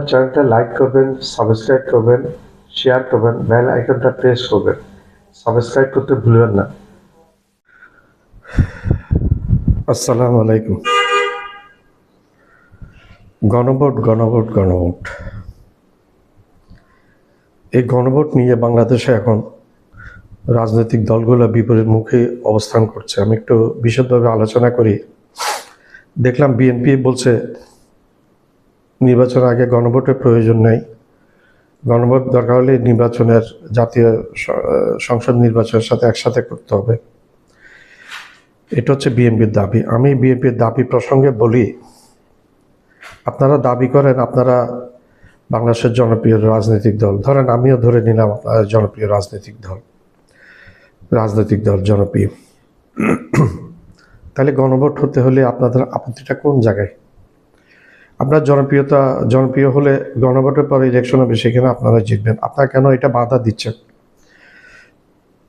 আমার চ্যানেলটা লাইক করবেন, সাবস্ক্রাইব করবেন, শেয়ার করবেন, বেল আইকনটা প্রেস করবেন। সাবস্ক্রাইব করতে ভুলবেন না। আসসালামু আলাইকুম। গণভোট গণভোট গণভোট, এই গণভোট নিয়ে বাংলাদেশে এখন রাজনৈতিক দলগুলো বিপরীত মুখে অবস্থান করছে। আমি একটু বিশদভাবে আলোচনা করি। দেখলাম বিএনপি বলছে নির্বাচনের আগে গণভোটের প্রয়োজন নেই, গণভোট দরকার হলে নির্বাচনের জাতীয় সংসদ নির্বাচনের সাথে একসাথে করতে হবে। এটা হচ্ছে বিএনপির দাবি। আমি বিএনপির দাবি প্রসঙ্গে বলি, আপনারা দাবি করেন আপনারা বাংলাদেশের জনপ্রিয় রাজনৈতিক দল, ধরেন আমিও ধরে নিলাম আপনারা জনপ্রিয় রাজনৈতিক দল জনপ্রিয়। তাহলে গণভোট হতে হলে আপনাদের আপত্তিটা কোন জায়গায়? আপনার জনপ্রিয় হলে গণভোটের পরে ইলেকশন হবে, সেখানে আপনারা জিতবেন। আপনারা কেন এটা বাধা দিচ্ছেন?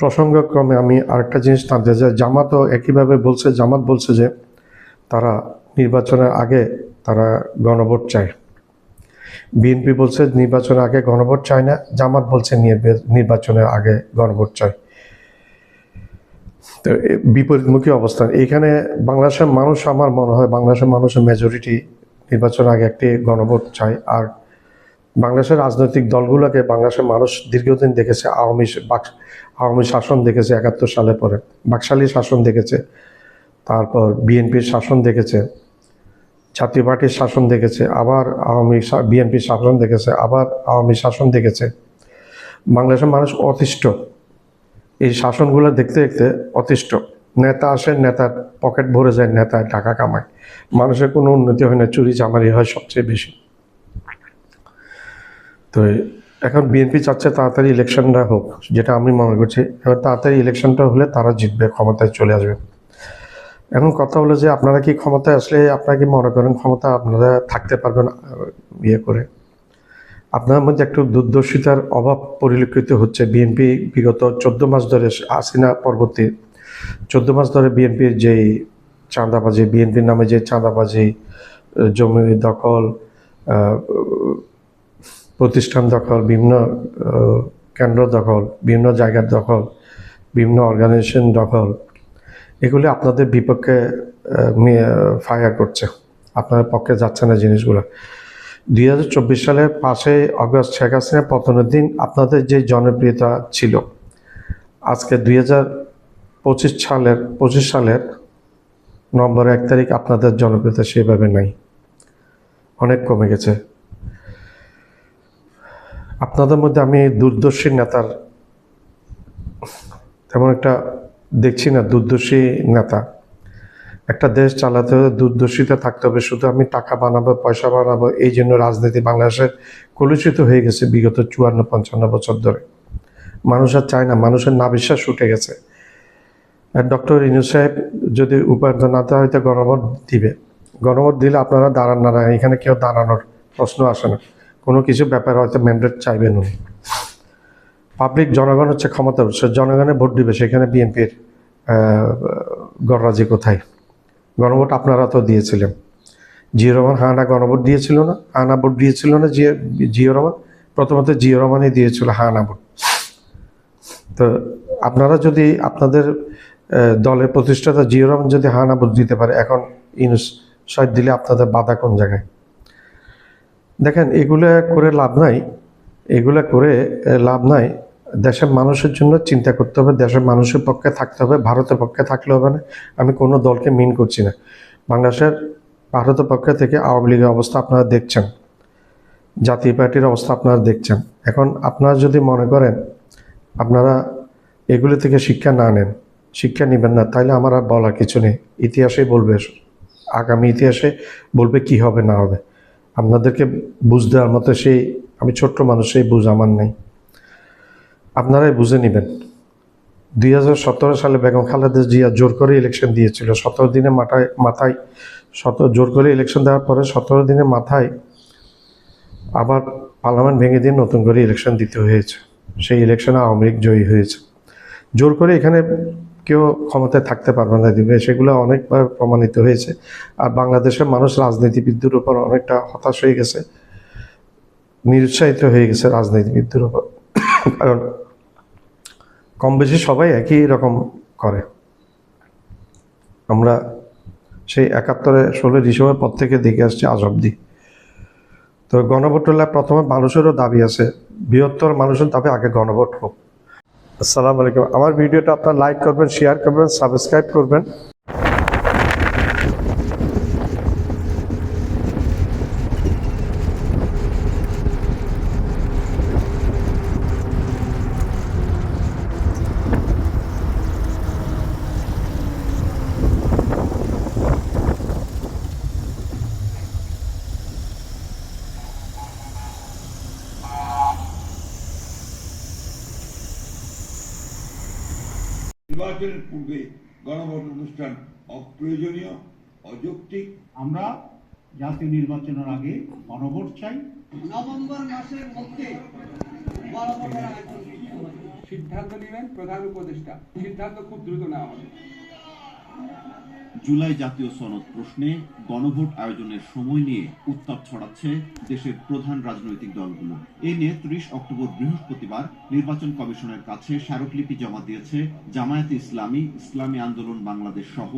প্রসঙ্গক্রমে আমি আরেকটা জিনিস জানতে চাই। জামাতও একইভাবে বলছে। জামাত বলছে যে তারা নির্বাচনের আগে তারা গণভোট চায়। বিএনপি বলছে নির্বাচনের আগে গণভোট চায় না, জামাত বলছে নির্বাচনের আগে গণভোট চায়। তো বিপরীতমুখী অবস্থান এইখানে। বাংলাদেশের মানুষ, আমার মনে হয় বাংলাদেশের মানুষের মেজরিটি নির্বাচনের আগে একটি গণভোট চায়। আর বাংলাদেশের রাজনৈতিক দলগুলোকে বাংলাদেশের মানুষ দীর্ঘদিন দেখেছে। আওয়ামী শাসন দেখেছে 71 সালে পরে, বাকশালী শাসন দেখেছে, তারপর বিএনপির শাসন দেখেছে, জাতীয় পার্টির শাসন দেখেছে, আবার বিএনপির শাসন দেখেছে, আবার আওয়ামী শাসন দেখেছে। বাংলাদেশের মানুষ অতিষ্ঠ, এই শাসনগুলো দেখতে দেখতে অতিষ্ঠ। নেতা আসে, নেতার পকেট ভরে যায়, নেতা টাকা কামায়, মানুষের কোনো উন্নতি হয় না, চুরি চামারি হয় সবচেয়ে বেশি। তো এখন বিএনপি চাচ্ছে তাড়াতাড়ি ইলেকশনটা হোক, যেটা আমি মনে করছি। এবার তাড়াতাড়ি ইলেকশনটা হলে তারা জিতবে, ক্ষমতায় চলে আসবে। এখন কথা হলো যে আপনারা কি ক্ষমতায় আসলে আপনারা কি মনে করেন ক্ষমতা আপনারা থাকতে পারবেন ইয়ে করে? আপনার মধ্যে একটু দূরদর্শিতার অভাব পরিলক্ষিত হচ্ছে। বিএনপি বিগত 14 মাস ধরে, হাসিনা পরবর্তী 14 মাস ধরে বিএনপির যেই চাঁদাবাজি, বিএনপির নামে যে চাঁদাবাজি, জমি দখল, প্রতিষ্ঠান দখল, বিভিন্ন কেন্দ্র দখল, বিভিন্ন জায়গার দখল, বিভিন্ন অর্গানাইজেশন দখল, এগুলি আপনাদের বিপক্ষে ফায়ার করছে, আপনার পক্ষে যাচ্ছে না জিনিসগুলো। 2024 সালের 5 আগস্ট শেখ হাসিনা পতনের দিন আপনাদের যে জনপ্রিয়তা ছিল, আজকে 2025 সালের নভেম্বর 1 তারিখ আপনাদের জনপ্রিয়তা সেভাবে নাই, অনেক কমে গেছে। আপনাদের মধ্যে আমি দূরদর্শী নেতার তেমন একটা দেখছি না। দূরদর্শী নেতা, একটা দেশ চালাতে হলে দূরদর্শিতা থাকতে হবে। শুধু আমি টাকা বানাবো, পয়সা বানাবো, এই জন্য রাজনীতি বাংলাদেশের কলুষিত হয়ে গেছে বিগত 54-55 বছর ধরে। মানুষ আর চায় না, মানুষের নাবিশ্বাস উঠে গেছে। আর ডক্টর ইউনূস সাহেব যদি উপায়ন্ত না দেওয়া হয়তো গণভোট দিবে। গণভোট দিলে আপনারা দাঁড়ান না, এখানে কেউ দাঁড়ানোর প্রশ্ন আসে না। কোনো কিছু ব্যাপারে হয়তো ম্যান্ডেট চাইবেন উনি। পাবলিক, জনগণ হচ্ছে ক্ষমতা, জনগণে ভোট দিবে, সেখানে বিএনপির গণরাজি কোথায়? গণভোট আপনারা তো দিয়েছিলেন। জিয়া রহমান হানা গণভোট দিয়েছিল না? হানা ভোট দিয়েছিল না জিয়া রহমান? প্রথমত জিয়া রহমানই দিয়েছিল হানা ভোট। তো আপনারা যদি আপনাদের দলের প্রতিষ্ঠাতা জিয়া রহমান যদি হানা ভোট দিতে পারে, এখন ইউনূস সাহেব দিলে আপনাদের বাধা কোন জায়গায়? দেখেন, এগুলো করে লাভ নাই। দেশের মানুষের জন্য চিন্তা করতে হবে, দেশের মানুষের পক্ষে থাকতে হবে। ভারতের পক্ষে থাকলে হবে না। আমি কোনো দলকে মিন করছি না। বাংলাদেশের ভারতের পক্ষে থেকে আওয়ামী লীগের অবস্থা আপনারা দেখছেন, জাতীয় পার্টির অবস্থা আপনারা দেখছেন। এখন আপনারা যদি মনে করেন আপনারা এগুলি থেকে শিক্ষা নেবেন না, তাহলে আমার আর বলার কিছু নেই। ইতিহাসেই বলবে, আগামী ইতিহাসে বলবে কি হবে না হবে। আপনাদেরকে বুঝ দেওয়ার মতো আমি ছোট্ট মানুষ, সেই বুঝ আমার নেই, আপনারাই বুঝে নেবেন। 2017 সালে বেগম খালেদা জিয়া জোর করে ইলেকশন দিয়েছিল। 17 দিনের মাথায় জোর করে ইলেকশন দেওয়ার পরে 17 দিনের মাথায় আবার পার্লামেন্ট ভেঙে দিয়ে নতুন করে ইলেকশন দিতে হয়েছে। সেই ইলেকশনে আওয়ামী লীগ জয়ী হয়েছে। জোর করে এখানে কেউ ক্ষমতায় থাকতে পারবে না দিবে, সেগুলো অনেকবার প্রমাণিত হয়েছে। আর বাংলাদেশের মানুষ রাজনীতিবিদদের উপর অনেকটা হতাশ হয়ে গেছে। নিরুৎসাহিত হয়ে গেছে রাজনীতিবিদদের উপর। কারণ কম বেশি সবাই একই রকম করে। আমরা সেই ৭১-১৬ ডিসেম্বর পর থেকে দেখে আসছি আজ অব্দি। তো গণভোট হলে প্রথমে মানুষেরও দাবি আছে, বৃহত্তর মানুষের দাবি আগে গণভোট হোক। আসসালামু আলাইকুম। আমার ভিডিওটা আপনার লাইক করবেন, শেয়ার করবেন, সাবস্ক্রাইব করবেন। নির্বাচনের পূর্বে গণভোট অনুষ্ঠান অপ্রয়োজনীয়, অযৌক্তিক। আমরা জাতীয় নির্বাচনের আগে গণভোট চাই। নভেম্বর মাসের মধ্যে গণভোটের আয়োজন সিদ্ধান্ত নেবেন প্রধান উপদেষ্টা। সিদ্ধান্ত খুব দ্রুত নেওয়া হবে। জুলাই জাতীয় সনদ প্রশ্নে গণভোট আয়োজনের সময় নিয়ে উত্তাপ ছড়াচ্ছে দেশের প্রধান রাজনৈতিক দলগুলো। এ নিয়ে ৩০ অক্টোবর বৃহস্পতিবার নির্বাচন কমিশনের কাছে স্মারকলিপি জমা দিয়েছে জামায়াতে ইসলামী, ইসলামী আন্দোলন বাংলাদেশ সহ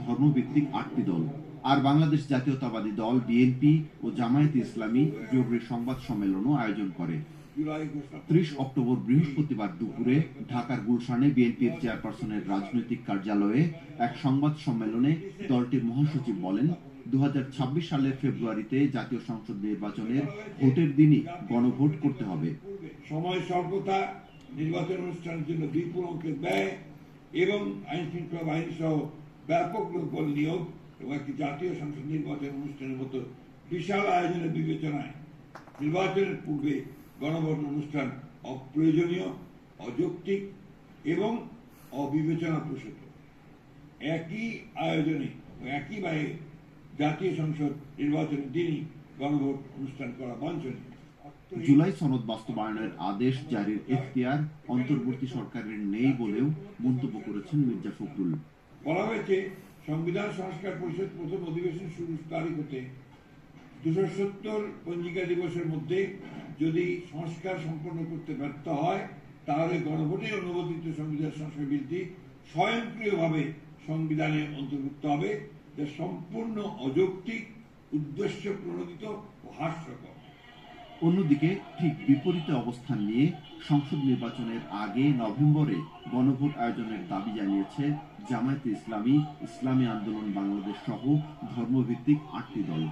ধর্মভিত্তিক ৮টি দল। আর বাংলাদেশ জাতীয়তাবাদী দল বিএনপি ও জামায়াতে ইসলামী জরুরি সংবাদ সম্মেলনও আয়োজন করে। ৩০ অক্টোবর বৃহস্পতিবার দুপুরে ঢাকার গুলশানে বিএনপির চেয়ারপারসনের রাজনৈতিক কার্যালয়ে এক সংবাদ সম্মেলনে দলটির মহাসচিব বলেন, ২০২৬ সালের ফেব্রুয়ারিতে জাতীয় সংসদ নির্বাচনের ভোটের দিনই গণভোট করতে হবে। সময় স্বল্পতা, নির্বাচন অনুষ্ঠানের জন্য বিপুল অঙ্কের ব্যয় এবং আইন শৃঙ্খলা বাহিনী সহ ব্যাপক লোকবল নিয়োগ এবং একটি জাতীয় সংসদ নির্বাচন অনুষ্ঠানের মতো বিশাল আয়োজনের বিবেচনায় নির্বাচনের পূর্বে গণভোট অনুষ্ঠান অপ্রয়োজনীয়, অযৌক্তিক এবং অবিবেচনাপ্রসূত। একই আয়োজনে ও একই ব্যয়ে জাতীয় সংসদ নির্বাচনের দিনই গণভোট অনুষ্ঠান করা বাঞ্ছনীয়। জুলাই সনদ বাস্তবায়নের আদেশ জারির এখতিয়ার অন্তর্বর্তী সরকারের নেই বলেও মন্তব্য করেছেন মির্জা ফখরুল। বলা হয়েছে, সংবিধান সংস্কার পরিষদ প্রথম অধিবেশন শুরুর তারিখ হতে ২৭০ পঞ্জিকা দিবসের মধ্যে যদি সংস্কার সম্পন্ন করতে ব্যর্থ হয়, তাহলে গণভোটে অনুমোদিত সংবিধান সংস্কার বিলটি স্বয়ংক্রিয়ভাবে সংবিধানে অন্তর্ভুক্ত হবে, যা সম্পূর্ণ অযৌক্তিক, উদ্দেশ্য প্রণোদিত ও হাস্যকর। অন্যদিকে ঠিক বিপরীতে অবস্থান নিয়ে সংসদ নির্বাচনের আগে নভেম্বরে গণভোট আয়োজনের দাবি জানিয়েছে জামায়াতে ইসলামী, ইসলামী আন্দোলন বাংলাদেশ সহ ধর্মভিত্তিক ৮টি দল।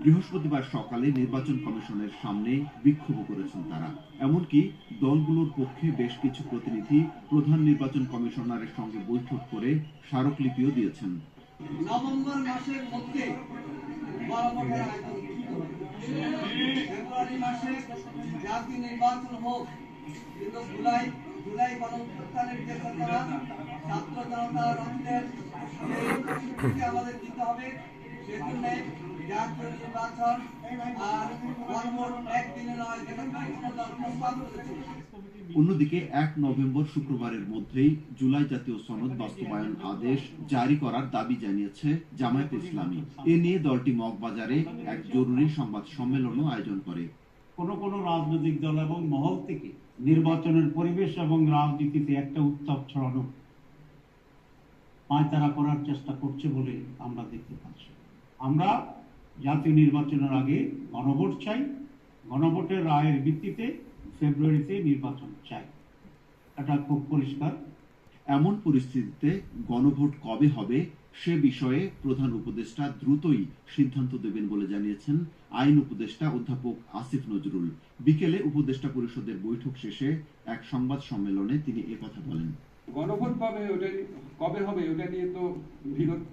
বৃহস্পতিবার সকালে নির্বাচন কমিশনের সামনে বিক্ষোভ করেছেন তারা। এমনকি দলগুলোর পক্ষে বেশ কিছু প্রতিনিধি প্রধান নির্বাচন কমিশনারের সঙ্গে বৈঠক করে স্মারকলিপিও দিয়েছেন। নভেম্বর মাসের মধ্যে গণভোটের আয়োজন ফেব্রুয়ারি মাসে জাতীয় নির্বাচন হোক, কিন্তু জুলাই গণঅভ্যুত্থানের যে ঘটনা, ছাত্র জনতা রক্তের আমাদের দিতে হবে, সেজন্য জাতীয় নির্বাচন আর গণভোট একদিনে নয়, যেটা দল প্রস্তাব করেছে। অন্যদিকে ১ নভেম্বর শুক্রবারের মধ্যেই জুলাই জাতীয় সনদ বাস্তবায়ন আদেশ জারি করার দাবি জানিয়েছে জামায়াতে ইসলামী। এ নিয়ে দলটি মগবাজারে এক জরুরি সংবাদ সম্মেলনও আয়োজন করে। কোন রাজনৈতিক দল এবং মহল থেকে নির্বাচনের পরিবেশ এবং রাজনীতিতে একটা উত্তাপ ছড়ানো পায়তারা করার চেষ্টা করছে বলে আমরা দেখতে পাচ্ছি। আমরা জাতীয় নির্বাচনের আগে গণভোট চাই। গণভোটের রায়ের ভিত্তিতে ফেব্রুয়ারিতে নির্বাচন চাই, এটা খুব পরিষ্কার। এমন পরিস্থিতিতে গণভোট কবে হবে সে বিষয়ে প্রধান উপদেষ্টা দ্রুতই সিদ্ধান্ত দেবেন বলে জানিয়েছেন আইন উপদেষ্টা অধ্যাপক আসিফ নজরুল। বিকেলে উপদেষ্টা পরিষদের বৈঠক শেষে এক সংবাদ সম্মেলনে তিনি একথা বলেন। গণভোট কবে হবে ওটা নিয়ে তো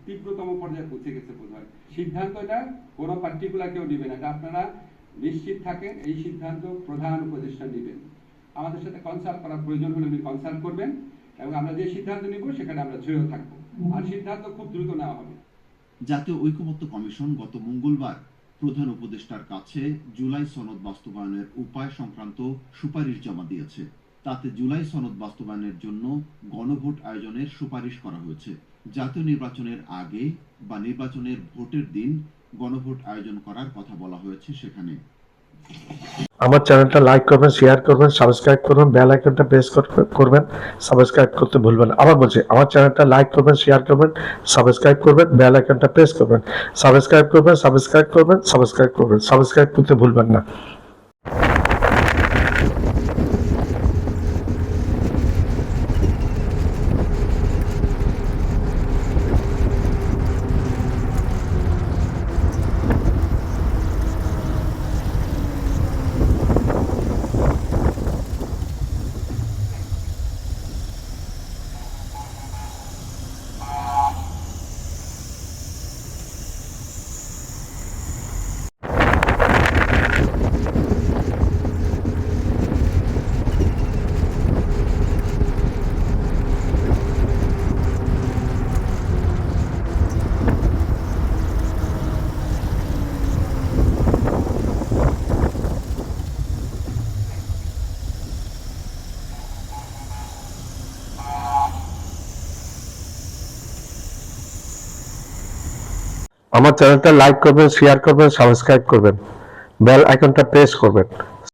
তীব্রতম পর্যায়ে পৌঁছে গেছে বোধ হয়। সিদ্ধান্তটা কোনো পার্টিকুলার কেউ নেবে না, এটা আপনারা নিশ্চিত থাকেন। এই সিদ্ধান্ত প্রধান উপদেষ্টা নেবেন। আমাদের সাথে কনসাল্ট করার প্রয়োজন হলে উনি কনসাল্ট করবেন এবং আমরা যে সিদ্ধান্ত নিব সেখানে আমরা ঝেড়ে থাকবো। আর সিদ্ধান্ত খুব দ্রুত নেওয়া হবে। জাতীয় ঐকমত্য কমিশন গত মঙ্গলবার প্রধান উপদেষ্টার কাছে জুলাই সনদ বাস্তবায়নের উপায় সংক্রান্ত সুপারিশ জমা দিয়েছে। তাতে জুলাই সনদ বাস্তবায়নের জন্য গণভোট আয়োজনের সুপারিশ করা হয়েছে। জাতীয় নির্বাচনের আগে বা নির্বাচনের ভোটের দিন গণভোট আয়োজন করার কথা বলা হয়েছে সেখানে। আমার চ্যানেলটা লাইক করবেন, শেয়ার করবেন, সাবস্ক্রাইব করবেন, বেল আইকনটা প্রেস করবেন, সাবস্ক্রাইব করতে ভুলবেন না। আবার বলছি, আমার চ্যানেলটা লাইক করবেন, শেয়ার করবেন, সাবস্ক্রাইব করবেন, বেল আইকনটা প্রেস করবেন, সাবস্ক্রাইব করবেন, সাবস্ক্রাইব করতে ভুলবেন না। আমার চ্যানেলটা লাইক করবেন, শেয়ার করবেন, সাবস্ক্রাইব করবেন, বেল আইকনটা প্রেস করবেন।